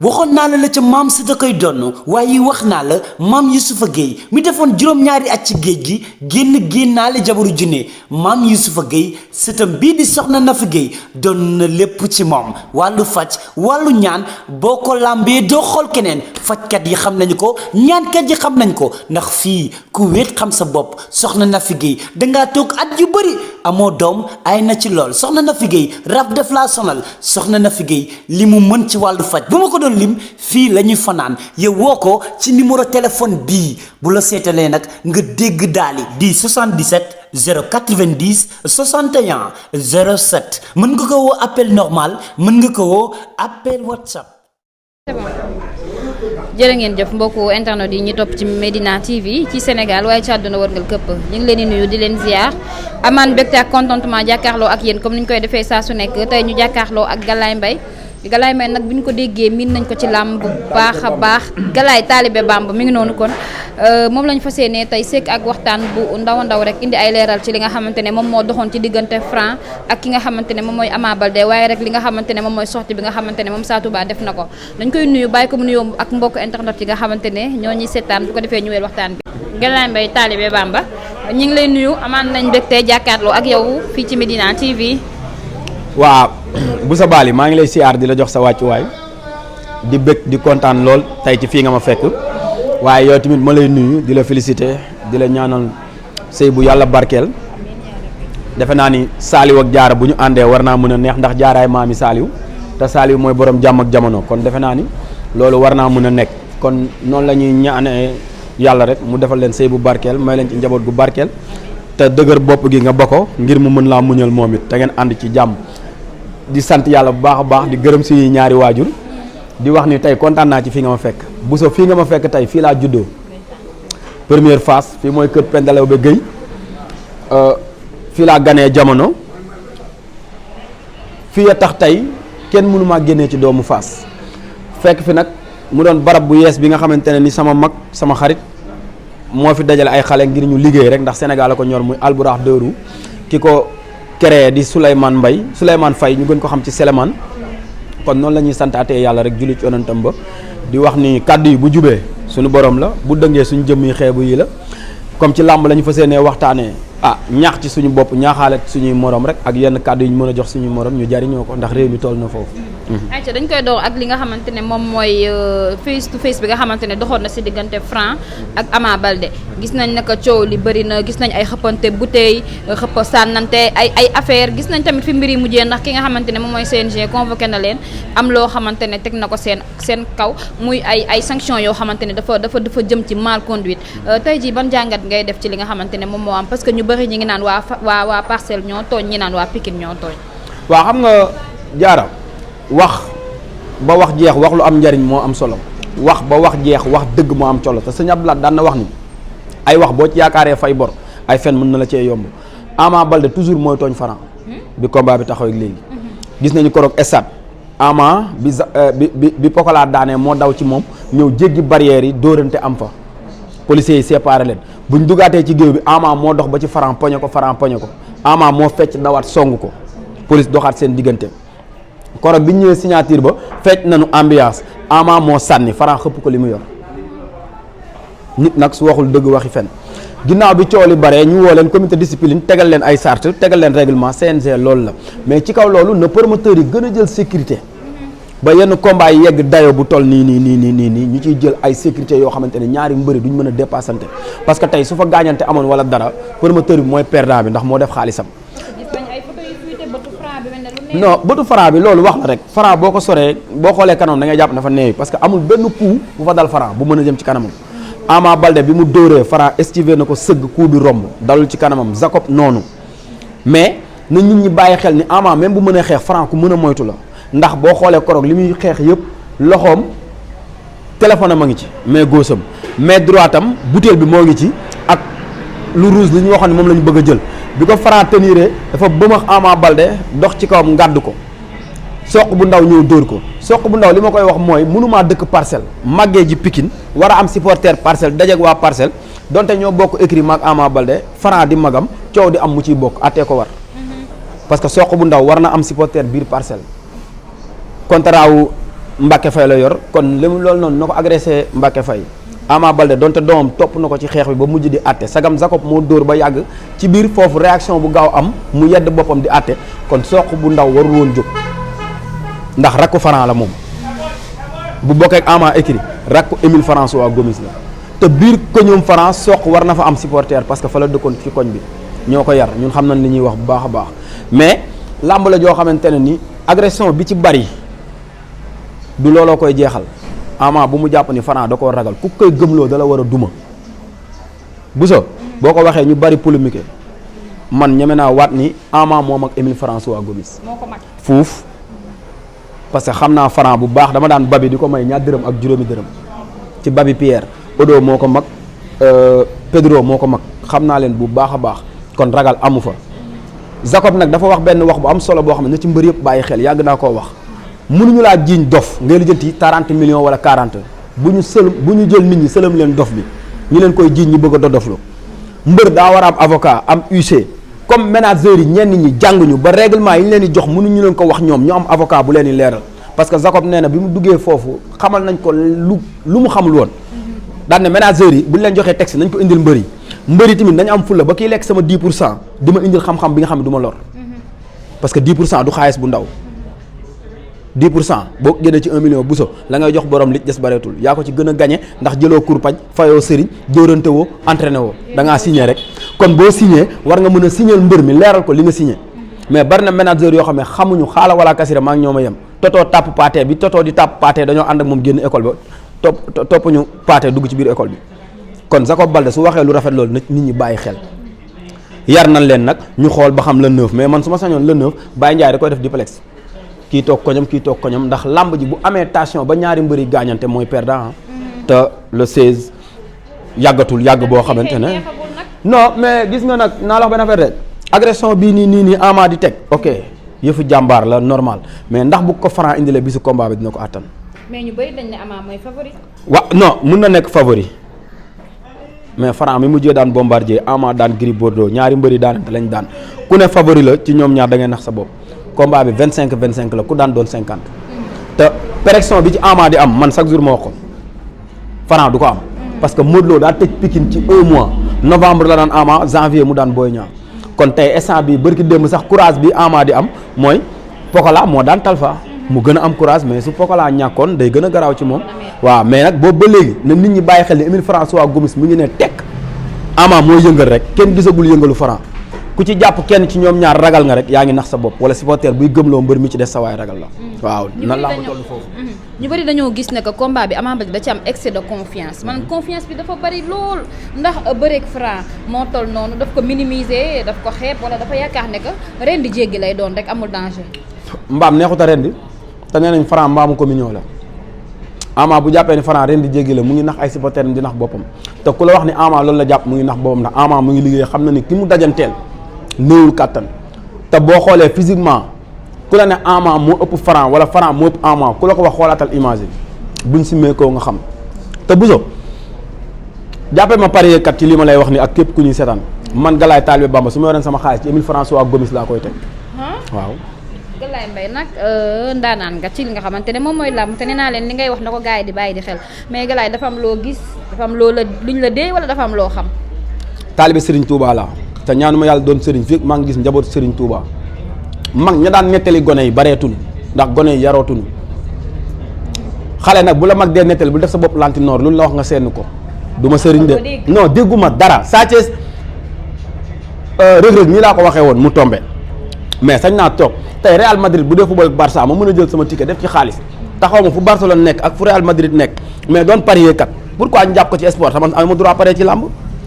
waxoon naa la ca maam si da koy donn waaye wax naa la maam Youssoufa Gueye mi defoon juróom-ñaari at ci géej gi génnaale jabaru junne maam Youssoufa Gueye sëtam bii di soxna Nafi Gueye doon na lépp ci moom wàllu faj wàllu ñaan boo ko làmbee doo xool keneen fajkat yi xam nañu ko ñaankat yi xam nañ ko ndax fii ku wéet xam sa bopp soxna Nafi Gueye dangaa toog at yu bëri amoo doom ay na ci lool soxna Nafi Gueye rab def laa sonal soxna Nafi Gueye li mu mën ci wàllu faj bu ma ko doon lim fii la ñuy fanaan yow woo ko ci numéro téléphone bii bu la seetalee nag nga dégg daali di 77 090 61 07 mën nga ko woo appel normal mën nga ko woo appel WhatsApp. C'est bon. jërë ngeen jëf mbokku internet yi ñu topp ci Medina TV ci Sénégal waaye ci àdduna wërngal këpp ñu ngi leen di nuyu di leen ziar amaan mbégte ak contentement jàkkaarloo ak yéen comme ni ñu koy defee saa su nekk tey ñu jàkkaarloo ak Galaye Mbaye nag bu ñu ko déggee miin nañ ko ci làmb bu baax a baax Galaye taalibe Bamba mi ngi noonu kon moom lañ fas yéenee tey sekk ak waxtaan bu ndaw ndaw rek indi ay leeral ci li nga xamante ne moom moo doxoon ci diggante Franc ak ki nga xamante ne moom mooy Ama Baldé waaye rek li nga xamante ne moom mooy sortie bi nga xamante ne moom Sa Touba def na ko dañ koy nuyu bàyyi ko mu nuyoo ak mbokk internet yi nga xamante ne ñoo ñuy seetaan bu ko defee ñëwee waxtaan bi Galaye Mbaye taalibe Bamba ñu ngi lay nuyu amaan nañ mbégte jàkkaarloo ak yow fii ci Medina TV. waaw bu sa baali maa ngi lay siyaar di la jox sa wàccuwaay di bëgg di kontaan lool tey ci fii nga ma fekk waaye yow tamit ma lay nuyu di la féliciter di la ñaanal sëy bu yàlla barkeel defe naa ni Saliou ak Jaara bu ñu àndee war naa mën a neex ndax jaaraay maami Saliou te Saliou mooy borom jàmm ak jamono kon defe naa ni loolu war naa mën a nekk kon noonu la ñuy ñaanee yàlla rek mu defal leen sëy bu barkeel may leen ci njaboot gu barkeel te dëgër bopp gi nga bokko ngir mu mën laa muñal moom it te ngeen ànd ci jàmm. di sant yàlla bu baax a baax di gërëm si ñaari waajur di wax ni tey kontaan naa ci fii nga ma fekk Bousso fii nga ma fekk tey fii laa juddoo première phase fii mooy kër Pendalew ba Guèye fii laa ganee jamono fii a tax tey kenn mënu maa génnee ci doomu Fass fekk fi nag mu doon barab bu yees bi nga xamante ne ni sama mag sama xarit moo fi dajale ay xale ngir ñu liggéey rek ndax Sénégal la ko ñor muy Alburax Dëru ki ko créé di Souleymane Faye ñu gën ko xam ci Souleymane kon noonu la ñuy santaatee yàlla rek julli ci yonentam ba di wax ni kàddu yi bu jubee suñu borom la bu dëngee suñu jëmm yi xeebu yi la comme ci làmb la ñu fas yéenee waxtaanee ñaax ci suñu bopp ñaaxaale suñuy morom rek ak yenn kàddu yi ñu mën a jox suñu morom ñu jariñoo ko ndax réew mi toll na foofu. ayca dañ koy door ak li nga xamante ne moom mooy face to face bi nga xamante ne doxoon na si diggante Franc ak Ama Baldé gis nañ naka coow li bëri na gis nañ ay xëppante bouteille xëpp sànnante ay affaire gis nañ tamit fi mbir yi mujjee ndax ki nga xamante ne moom mooy CNG convoqué na leen am loo xamante ne teg na ko seen kaw muy ay sanction yoo xamante ne dafa jëm ci mal conduite tey jii ban jàngat ngay def ci li nga xamante ne moom moo am parce que ñu bëri ñi ngi naan waa Parcelles ñoo tooñ ñi naan waa Pikine ñoo tooñ. waaw xam nga jaara wax ba wax jeex wax lu am njariñ moo am solo wax ba wax jeex wax dëgg moo am solo te sëñ Abdoulaye daan na wax ni ay wax boo ci yaakaaree fay bor ay fen mën na la cee yomb Ama Baldé toujours mooy tooñ Franc bi combat bi taxaw ak léegi gis nañu koroog stade Ama bi Pokola daanee moo daw ci moom ñëw jéggi barrières yi dóorante am fa policiers yi séparé leen buñ dugaatee ci géew bi Ama moo dox ba ci Franc poñe ko Ama moo fecc dawaat song ko police doxaat seen diggante koroog bi ñu ñëwee signature ba fecc nañu ambiance Ama moo sànni Franc xëpp ko li mu yor nit nag su waxul dëgg waxi fen ginnaaw bi coow li bare ñu woo leen comité discipline tegal leen ay charte tegal leen règlement CNG loolu la mais ci kaw loolu na promoteurs yi gën a jël sécurité ba yenn combat yi yegg dayo bu toll nii ñu ciy jël ay sécurité yoo xamante ne ñaari mbëri duñ mën a dépassante parce que tey su fa gaañante amoon wala dara promoteur bi mooy perdant bi ndax moo def xaalisam. non bëtu Franc bi loolu wax la rek Franc boo ko soree boo xoolee kanam da ngay jàpp dafa neewi parce que amul benn coup bu fa dal Franc bu mën a jëm ci kanamam Ama Baldé bi mu dóoree Franc estivé na ko sëgg coup bi romb dalul ci kanamam Jacob noonu mais na nit ñi bàyyi xel ni Ama même bu mënee xeex Franc ku mën a moytu la ndax boo xoolee koroog li muy xeex yëpp loxoom téléphone am a ngi ci mais góosam mais droitam butéel bi moo ngi ci ak lu rouge li ñu waxoon ne moom la ñu bëgg a jël bi ko Franc teniree dafa bëmax Ama Baldé dox ci kawam ngàdd ko soq bu ndaw ñëw dóor ko soq bu ndaw li ma koy wax mooy mënumaa dëkk Parcelles màggee ji Pikine war a am supporter Parcelles dajeeg waa Parcelles donte ñoo bokk écrit maag Ama Baldé Franc di magam coow di am mu ciy bokk attee ko war parce que soq bu ndaw war na am supporter biir Parcelles contrat wu Mbacke Faye la yor kon li mu loolu noonu na ko agressé Mbacke Faye Ama Baldé donte doomam topp na ko ci xeex bi ba mujj di àtte sagam Jacob moo dóor ba yàgg ci biir foofu réaction bu gaaw am mu yedd boppam di àtte kon Sokh bu ndaw warul woon jóg ndax rakku Franc la moom bu bokkee ak Ama écrit rakku Émile François Gomis la te biir koñum Franc Sokh war na fa am supporter parce que fa la dëkkoon ci koñ bi ñoo ko yar ñun xam nañ li ñuy wax bu baax a baax mais làmb la joo xamante ne ni agression bi ci bari du looloo koy jeexal Ama bu mu jàpp ni Franc da koo ragal ku koy gëmloo da la war a duma Bousso boo ko waxee ñu bari polémique man ñeme naa waat ni Ama moom ak Émile François Gomis moo ko mag fuuf parce que xam naa Franc bu baax dama daan babi di ko may ñaar dërëm ak juróomi dërëm ci babi Pierre Odo moo ko mag Pedro moo ko mag xam naa leen bu baax a baax kon ragal amu fa Jacob nag dafa wax benn wax bu am solo boo xam ne na ci mbër yëpp bàyyi xel yàgg naa koo wax mënuñu laa jiiñ dof ngay lijjanti 40 millions wala 40 bu ñu jël nit ñi sëlëm leen dof bi ñu leen koy jiiñ ñu bëgg a dodoflu mbër daa war a am avocat am UC comme ménageurs yi ñenn ñi jànguñu ba règlement yi ñu leen di jox mënuñu leen ko wax ñoom ñu am avocat bu leen di leeral parce que Jacob nee na bi mu duggee foofu xamal nañ ko lu mu xamul woon daan ne ménageurs yi bu ñu leen joxee texte nañ ko indil mbër yi tamit nañu am fulla ba kiy lekk sama 10% di ma indil xam-xam bi nga xam ne du ma lor parce que 10% du xaalis bu ndaw 10% boo génnee ci 1 million Bousso la ngay jox borom li des bareetul yaa ko ci gën a gañe ndax jëloo kurpañ fayoo sëriñ dóorante woo entraîné woo da ngaa signé rek kon boo signé war nga mën a signéel mbër mi leeral ko li nga signé mais bari na manager yoo xam ne xamuñu xaala wala kasira maa ngi ñoom a yem totoo tàpp paate bi totoo di tàpp paate dañoo ànd ak moom génn école ba topp ñu paate dugg ci biir école bi kon Jacob Baldé su waxee lu rafet loolu nag nit ñi bàyyi xel yar nañ leen nag ñu xool ba xam le 9 mais man su ma sañoon le 9 Baye Ndiaye da koy def duplex kii toog koñam ndax lamb ji bu amee tension ba ñaari mbëri gaañante mooy perdant te le 16 yàggatul yàgg boo xamante ne non mais gis nga nag naa la wax benn affaire rek agression bii nii Ama di teg ok yëfu jàmbaar la normal mais ndax bu ko Franc indilee bisu combat bi dina ko attan. mais ñu bëri dañ ne Ama mooy favori. non mun na nekk favori mais Franc mi mujjee daan Bombardier Ama daan Gris Bordeaux ñaari mbëri daanante lañ daan ku ne favori la ci ñoom ñaar da ngay nax sa bopp. combat bi 25 la ku daan doon 50 te pression bi ci Ama di am man chaque jour ma wax ko Franc du ko am parce que Modou Lo daa tëj Pikine ci 1 mois novembre la daan Ama janvier mu daan Boy Niang kon tey instant bi bërki démb sax courage bi Ama di am mooy Pokola moo daan Talfa mu gën a am courage mais su Pokola ñàkkoon day gën a garaaw ci moom waaw mais nag boobu ba léegi na nit ñi bàyyi xel ne Émile François Gomis mu ngi ne tekk Ama mooy yëngal rek kenn gisagul yëngalu Franc ku ci jàpp kenn ci ñoom ñaar ragal nga rek yaa ngi nax sa bopp wala supporter buy gëmloo mbër mi ci des sa waay ragal la waaw nan laa ko toll foofu ñu bëri dañoo gis ne que combat bi Ama Baldé da ci am excès de confiance man confiance bi dafa bëri lool ndax bëreeg Franc moo toll noonu daf ko minimiser daf ko xeeb wala dafa yaakaar ne que ren di jéggi lay doon rek amul danger mbaam neexut a rendi te nee nañ Franc mbaamu communion la Ama bu jàppee ni Franc ren di jéggi la mu ngi nax ay supporter di nax boppam te ku la wax ni Ama loolu la jàpp mu ngi nax boppam ndax Ama mu ngi liggéey xam na ni ki mu dajanteel néewul kàttan te boo xoolee physiquement ku la ne Ama moo ëpp Franc wala Franc moo ëpp Ama ku la ko wax xoolaatal image buñ simmee koo nga xam te Bousso jàppee ma parier kat ci li ma lay wax ni ak képp ku ñuy seetaan man Galaye Talibé Bamba su ma yoroon sama xaalis ci Émile François Gomis laa koy teg waaw. Galaye Mbaye nag ndaanaan nga ci li nga xamante ne moom mooy làmb te nee naa leen li ngay wax na ko gars yi di bàyyi di xel mais Galaye dafa am loo gis dafa am loo la luñ la dee wala dafa am loo xam. Talibé Serigne Touba laa te ñaanuma yàlla doon Serigne fii maa ngi gis njaboot Serigne Touba mag ña daan nettali gone yi bareetuñu ndax gone yi yarootuñu xale nag bu la mag dee nettali bu def sa bopp lantinoor lu la wax nga seen ko du ma Serigne de non dégguma dara Sa Thiès Reug Reug nii laa ko waxee woon mu tombé mais sañ naa toog tey Real Madrid bu dee football ak Barça ma mën a jël sama ticket def ci xaalis taxaw ma fu Barcelone nekk ak fu Real Madrid nekk mais doon parier kat pourquoi ñu jàpp ko ci sport man am droit parier ci làmb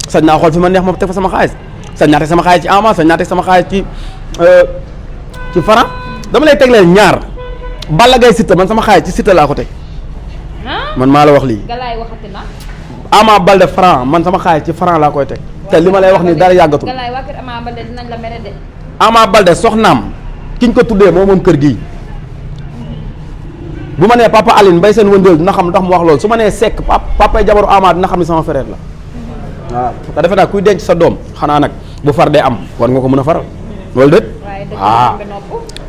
sañ naa xool fi ma neex ma teg fa sama xaalis sañ naa teg sama xaalis ci Ama sañ naa teg sama xaalis ci Franc dama lay tegleel ñaar Balla Gaye Siteu man sama xaalis ci Siteu laa ko teg man maa la wax lii Galaye waxati na Ama Baldé Franc man sama xaalis ci Franc laa koy teg te li ma lay wax ni dara yàggatul Galaye waa kër Ama Baldé dinañ la mere de Ama Baldé soxnaam kiñ ko tuddee moo moom kër gii bu ma nee papa Aline Mbaye seen wëndeel dina xam ndax mu wax loolu su ma nee Seck papa jabaru Ama dina xam ne sama frère la waaw te defe naa kuy denc sa doom xanaa nag bu far dee am war nga ko mën a faral loolu déet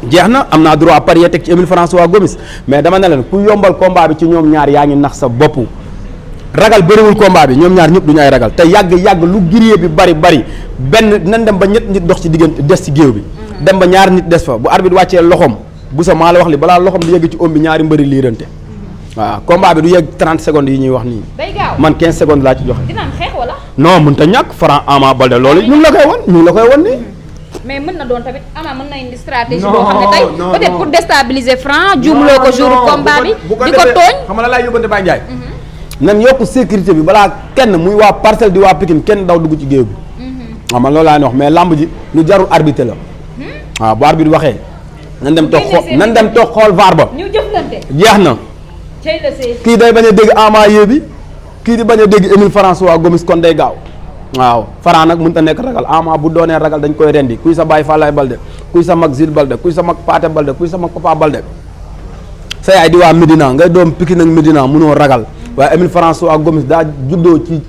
jeex na am naa droit parier teg ci Émile François Gomis mais dama ne leen ku yombal combat bi ci ñoom ñaar yaa ngi nax sa bopp ragal bëriwul combat bi ñoom ñaar ñëpp duñu ay ragal te yàgg lu grillé bi bari benn nan dem ba ñett nit dox ci diggante des ci géew bi dem ba ñaar nit des fa bu arbitre wàccee loxom bu sa maa la wax li balaa loxom di yegg ci om bi ñaari mbëri liirante waaw combat bi du yegg 30 secondes yi ñuy wax nii day gaaw man 15 secondes laa ci joxe dina am xeex wala. non mën ta ñàkk Franc Ama Baldé loolu ñu ngi la koy wan nii mais mën na doon tamit Ama mën na indi stratégie boo xam ne tey peut-être pour déstabiliser Franc juumloo ko jour combat bi di ko tooñ xam nga la laay yóbbante Baye Ndiaye nan yokk sécurité bi balaa kenn muy waa Parcelles di waa Pikine kenn daw dugg ci géew bi waaw man loolu laa wax mais lamb ji lu jarul arbitre la waaw bu arbitre waxee nan dem toog xool VAR ba ñu jëflante jeex na kii day bañ a dégg Ama yéebi kii di bañ a dégg Émile François Gomis kon day gaaw waaw Franc nag mënut a nekk ragal Ama bu doonee ragal dañ koy rendi kuy sa baay Falaye Balde kuy sa mag Zil Balde kuy sa mag Paate Balde kuy sa mag Papa Balde sa yaay di waa Médina ngay doom Pikine ak Médina mënoo ragal waaye Émile François Gomis daa juddoo ci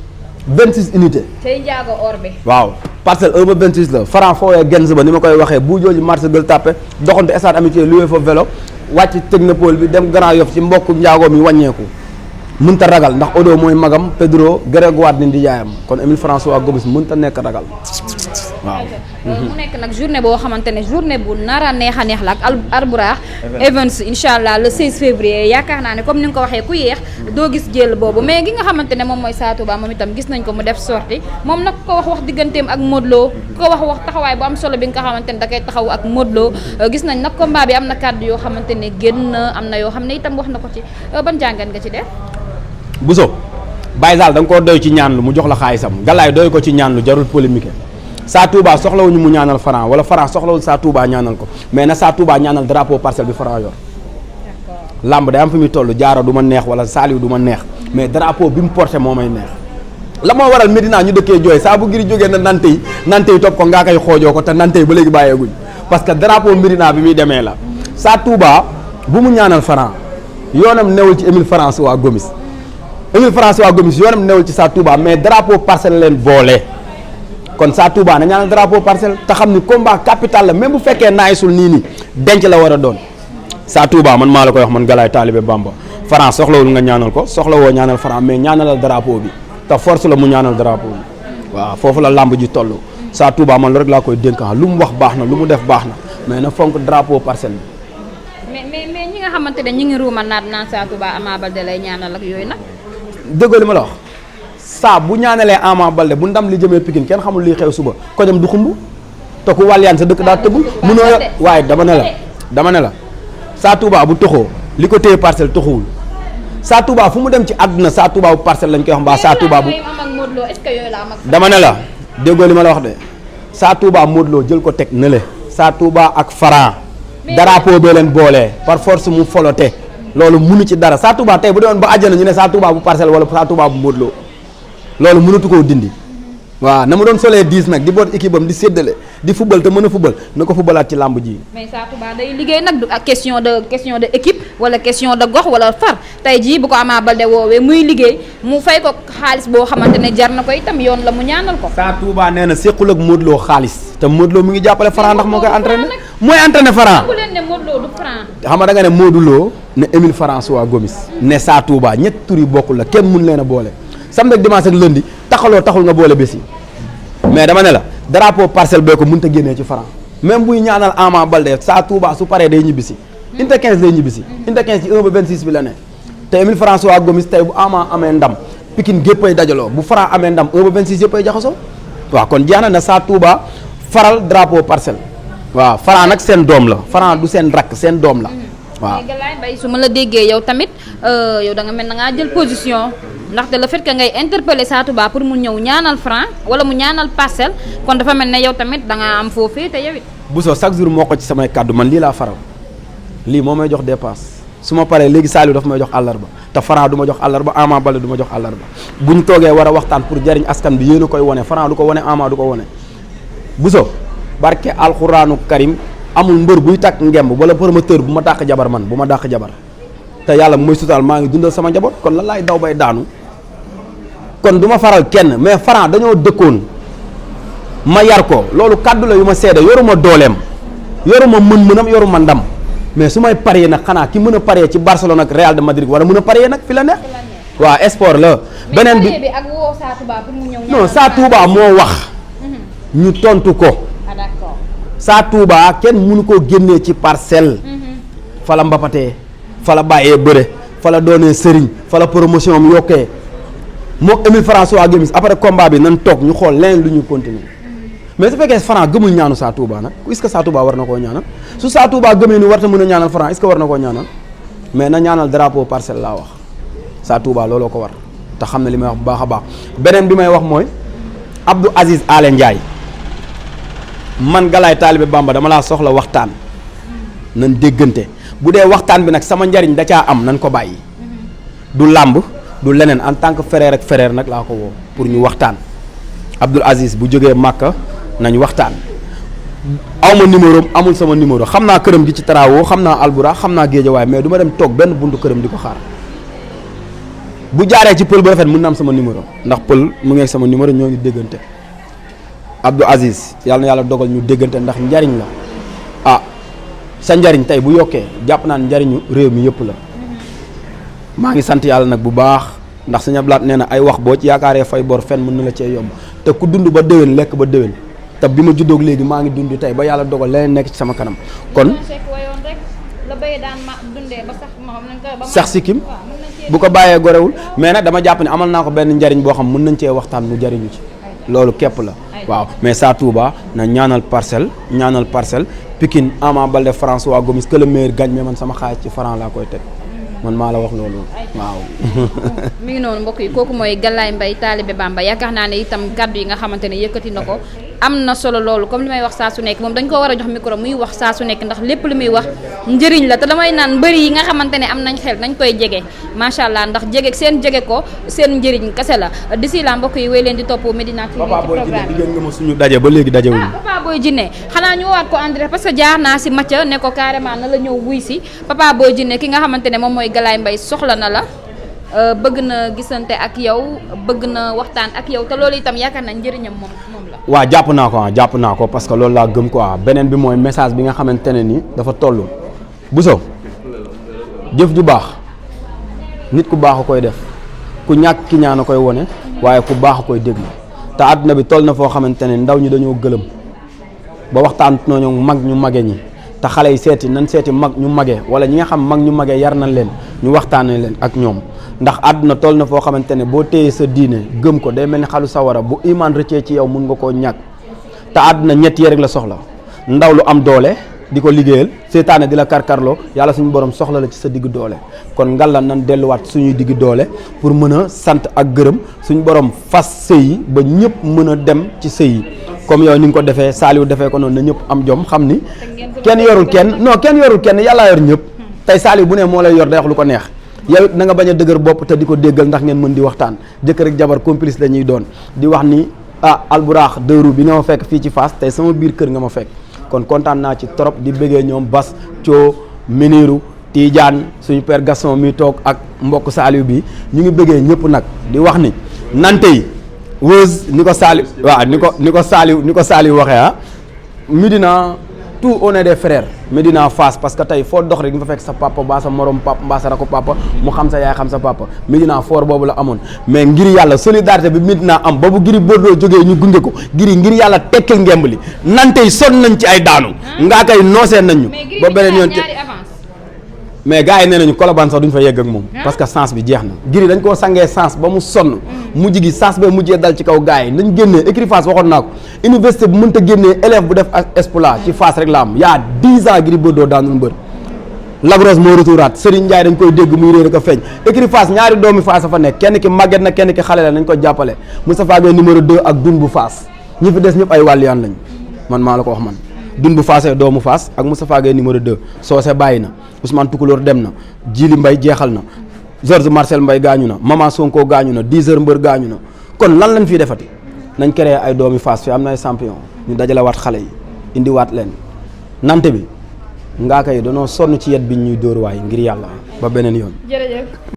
26 unités. tey njaago or bi. waaw parcelle 1 ba 26 la Franc foowee Gens ba ni ma koy waxee bu jooju marché Gueule Tapée doxante stade Amitié loué fa vélo wàcc technopole bi dem Grand Yoff ci mbokku njaago mi wàññeeku. mënta ragal ndax Odo mooy magam Pedro Grégoire ni di yaayam kon Émile François Gomis mënta nekk ragal waaw. mu nekk nag journée boo xamante ne journée bu nar a neex la ak Albourakh Events incha allah le 16 février yaakaar naa ne comme ni nga ko waxee ku yéex doo gis jël boobu mais gi nga xamante ne moom mooy Sa Touba moom itam gis nañ ko mu def sortie moom nag ko wax digganteem ak Modou Lo ko wax taxawaay bu am solo bi nga xamante ne da koy taxaw ak Modou Lo gis nañ nag combat bi am na kàddu yoo xamante ne génn am na yoo xam ne itam wax na ko ci ban jàngat nga ci def. Bousso Baye Zal da nga koo doy ci ñaan lu mu jox la xaalisam Galaye doy ko ci ñaan lu jarul polémique Sa Touba soxlawuñu mu ñaanal Franc wala Franc soxlawul Sa Touba ñaanal ko mais na Sa Touba ñaanal drapeau Parcelles bi Franc yor lamb day am fi muy toll jaaro du ma neex wala Saliou du ma neex mais drapeau bi mu porté moo may neex la moo waral Medina ñu dëkkee jooy saa bu giri jógee na nante yi topp ko ngaa koy xoojoo ko te nante yi ba léegi bàyyeeguñ parce que drapeau Medina bi muy demee la Sa Touba bu mu ñaanal Franc yoonam newul ci Émile François Gomis Émile François Gomis yoonam newul ci Sa Touba mais drapeau Parcelles leen boole kon Sa Touba na ñaanal drapeau Parcelles te xam ni combat capital la même bu fekkee naayisul nii denc la war a doon Sa Touba man maa la koy wax man Galaye taalibe Bamba Franc soxlawul nga ñaanal ko soxlawoo ñaanal Franc mais ñaanalal drapeau bi te force la mu ñaanal drapeau bi waaw foofu la lamb ji toll Sa Touba man la rek laa koy dénk lu mu wax baax na lu mu def baax na mais na fonk drapeau Parcelles bi. mais ñi nga xamante ne ñi ngi ruuma naan Sa Touba Ama Baldé lay ñaanal ak yooyu nag. dëgg li ma la wax saa bu ñaanalee Ama Baldé bu ndam li jëmee Pikine kenn xamul liy xew suba ko dem du xumb te ku wàlliyaan sa dëkk daa tëggul munoo waaye dama ne la Sa Touba bu toxoo li ko téye Parcelles toxuwul Sa Touba fu mu dem ci àdduna Sa Touba bu Parcelles lañ koy wax mbaa Sa Touba bu dama ne la déggoo li ma la wax de Sa Touba Modou Lo jël ko teg nële Sa Touba ak Franc drapeau bee leen boolee par force mu folote loolu munu ci dara Sa Touba tey bu demoon ba àjjana ñu ne Sa Touba bu Parcelles wala Sa Touba bu Modou Lo loolu mënatu koo dindi waaw na ma doon solee 10 nag di boot équipe am di séddale di fubal te mën a fubal na ko fubalaat ci làmb ji. mais Sa Touba day liggéey nag du ak question de équipe wala question de gox wala far tey jii bu ko Ama Baldé woowee muy liggéey mu fay ko xaalis boo xamante ne jar na ko itam yoon la mu ñaanal ko. Sa Touba nee na séqul ak Modou Lo xaalis te Modou Lo mu ngi jàppale Franc ndax moo koy entraîné mooy entraîné Franc. bu leen ne Modou Lo du Franc. xam nga da nga ne Modou Lo ne Émile François Gomis ne Sa Touba ñett tur yi bokkul la kenn mun leen a boole samedi ak dimanche ak lundi taxul nga boole bés yi mais dama ne la drapeau Parcelles bee ko mënut a génnee ci Franc même buy ñaanal Ama Baldé Sa Touba su paree day ñibbisi inte 15 lay ñibbisi inte 15 ci 1 ba 26 bi la ne te Émile François Gomis tey bu Ama amee ndam Pikine géppay dajaloo bu Franc amee ndam 1 ba 26 yëppay jaxasoo waaw kon jeex na Sa Touba faral drapeau Parcelles waaw Franc nag seen doom la Franc du seen rakk seen doom la waaw. mais Galaye Mbaye su ma la déggee yow tamit yow da nga mel na ngaa jël position ndaxte le fait que ngay interpeller Sa Touba pour mu ñëw ñaanal Franc wala mu ñaanal Parcelles kon dafa mel ne yow tamit da nga am foofee te yow it. Bousso chaque jour moo ko ci samay kàddu man lii laa faral lii moo may jox dépasse su ma paree léegi Saliou dafa may jox àllarba te Franc du ma jox àllarba Ama Baldé du ma jox àllarba bu ñu toogee war a waxtaan pour jariñ askan bi yéen a koy wane Franc du ko wane Ama du ko wane. Bousso barke alxuraanu karim amul mbër buy takk ngemb wala promoteur bu ma dàq jabar man bu ma dàq jabar te yàlla mooy sutaal maa ngi dundal sama njaboot kon lan laay daw bay daanu kon du ma faral kenn mais Franc dañoo dëkkoon ma yar ko loolu kàddu la yu ma seede yoruma dooleem yoruma mën-mënam yoruma ndam mais su may parier nag xanaa ki mën a parier ci Barcelone ak Real de Madrid wala mën a parier nag fi la neex waaw sport la beneen bi ak woo Sa Touba pour mu ñëw non Sa Touba moo wax ñu tontu ko d'accord Sa Touba kenn mënu koo génnee ci parcelle fa la mbapatee fa la bàyyee bëre fa la doonee sëriñ fa la promotion am yokkee mook Émile François Gomis après combat bi nan toog ñu xool leneen lu ñu continuer mais su fekkee Franc gëmul ñaanu Sa Touba nag est-ce que Sa Touba war na koo ñaanal su Sa Touba gëmee ni warta mën a ñaanal Franc est-ce que war na koo ñaanal mais na ñaanal drapeau parcelle laa wax Sa Touba looloo ko war te xam ne li may wax bu baax a baax beneen bi may wax mooy Abdou Aziz Ale Ndiaye man Galaye Talibé Bamba dama laa soxla waxtaan nan déggante bu dee waxtaan bi nag sama njariñ da caa am nan ko bàyyi du làmb du leneen en tant que frère ak frère nag laa ko woo pour ñu waxtaan Abdoul Aziz bu jógee Màkka nañ waxtaan awma numéro amul sama numéro xam naa këram gi ci Tarawo xam naa Albura xam naa Géejawaay mais du ma dem toog benn buntu këram di ko xaar bu jaaree ci pël bu rafet mën na am sama numéro ndax pël mu ngi ak sama numéro ñoo ngi déggante Abdou Aziz yàlla na yàlla dogal ñu déggante ndax njariñ la ah sa njariñ tey bu yokkee jàpp naa ne njariñu réew mi yëpp la maa ngi sant yàlla nag bu baax ndax Sëñ Abdou Lahad nee na ay wax boo ci yaakaaree fay bor fen mën na la cee yomb te ku dund ba déwén lekk ba déwén te bi ma juddoog léegi maa ngi dund tey ba yàlla dogal leneen nekk ci sama kanam kon sax sikkim bu ko bàyyee gorewul mais nag dama jàpp ne amal naa ko benn njariñ boo xam mën nañ cee waxtaan mu jariñu ci loolu képp la waaw mais Sa Touba na ñaanal parcelle Pikine Ama Baldé François Gomis que le meilleur gagne mais man sama xaalis ci Franc laa koy teg man maa la wax loolu waaw. mi ngi noonu mbokk yi kooku mooy Galaye Mbaye Talibé Bamba yaakaar naa ne itam kàddu yi nga xamante ne yëkkati na ko am na solo loolu comme li may wax saa su nekk moom dañ ko war a jox micro muy wax saa su nekk ndax lépp lu muy wax njëriñ la te damay naan mbëri yi nga xamante ne am nañ xel nañ koy jege macha allah ndax jege seen jege ko seen njëriñ kese la d'ici là mbokk yi wéy leen di topp Medina TV ci programme bi nga ma suñu daje ba léegi dajewuñu Papa Boy Djiné xanaa ñu woowaat ko André parce que jaar naa si Mathia ne ko carrément na la ñëw wuy si Papa Boy Djiné ki nga xamante ne moom mooy Galaye Mbaye soxla na la bëgg na gisante ak yow bëgg na waxtaan ak yow te loolu itam yaakaar naa njëriñam moom la. waaw jàpp naa ko parce que loolu laa gëm quoi beneen bi mooy message bi nga xamante ne ni dafa toll Bousso jëf ju baax nit ku baax a koy def ku ñàkk ki ñaan a koy wone waaye ku baax a koy déglu te àdduna bi toll na foo xamante ne ndaw ñi dañoo gëlëm ba waxtaan nañu mag ñu mage ñi te xale yi seeti nan seeti mag ñu magee wala ñi nga xam mag ñu magee yar nañ leen ñu waxtaanee leen ak ñoom ndax àdduna toll na foo xamante ne boo téyee sa diine gëm ko day mel ni xalu sawara bu imaan rëccee ci yow mun nga koo ñàkk te àdduna ñett yi rek la soxla ndaw lu am doole di ko liggéeyal seetaane di la karkarloo yàlla suñu borom soxla la ci sa digg doole kon ngalla nan delluwaat suñuy digg doole pour mën a sant ak gërëm suñu borom fas sëy yi ba ñëpp mën a dem ci sëy yi comme yow ni nga ko defee Saliou defee ko noonu na ñëpp am jom xam ni kenn yorul kenn yàllaa yor ñëpp tey Saliou bu ne moo lay yor day wax lu ko neex yow it na nga bañ a dëgër bopp te di ko déggal ndax ngeen mën di waxtaan jëkkër ak jabar complice la ñuy doon di wax ni alburaax dëru bi nga ma fekk fii ci Fass tey sama biir kër nga ma fekk kon kontaan naa ci trop di bëggee ñoom Bas Thio Miniru Tidiane suñu père Gaston mi toog ak mbokk Saliou bi ñu ngi bëggee ñëpp nag di wax ni nante yi Weuz ni ko Saliou waaw ni ko Saliou waxee Medina tout on est des frères Medina Fass parce que tey foo dox rek nga fa fekk sa papa mbaa sa morom papa mbaa sa rako papa mu xam sa yaay xam sa papa Medina fort boobu la amoon mais ngir yàlla solidarité bi Medina am ba bu Gris Bordeaux jógee ñu gunge ko ngir yàlla tekkil ngemb li nante yi sonn nañ ci ay daanu ngaa koy noosee nañ ñu ba beneen yoon mais gars yi nee nañu Colobane sax duñ fa yegg ak moom parce que sens bi jeex na Gris dañ koo sangee sens ba mu sonn mujj gi sens ba mujjee dal ci kaw gars yi nañ génnee écurie Fass waxoon naa ko université bu mënta génnee élève bu def exploit ci Fass rek la am y'a 10 ans Gris Bordeaux daanul mbër Labros moo retouraat Serigne Ndiaye dañ koy dégg muy réer ak a feeñ écurie Fass ñaari doomi Fass a fa nekk kenn ki màgget na kenn ki xale la nañ ko jàppale Moustapha Gueye numéro 2 ak Dun bu Fass ñi fi des ñëpp ay wàlliyaan lañ man maa la ko wax man Dun bu Fass doomu Fass ak Moustapha Gueye numéro 2 Socé bàyyi na Ousmane Toucouleur dem na Djili Mbaye jeexal na Georges Marcel Mbaye gaañu na Mama Sonko gaañu na 10 heures mbër gaañu na kon lan lañ fiy defati nañ créé ay doomi Fass fi am na ay champion ñu dajalewaat xale yi indiwaat leen nante bi ngaa kay danoo sonn ci yet bi ñuy dóor waay ngir yàlla ba beneen yoon. jërëjëf.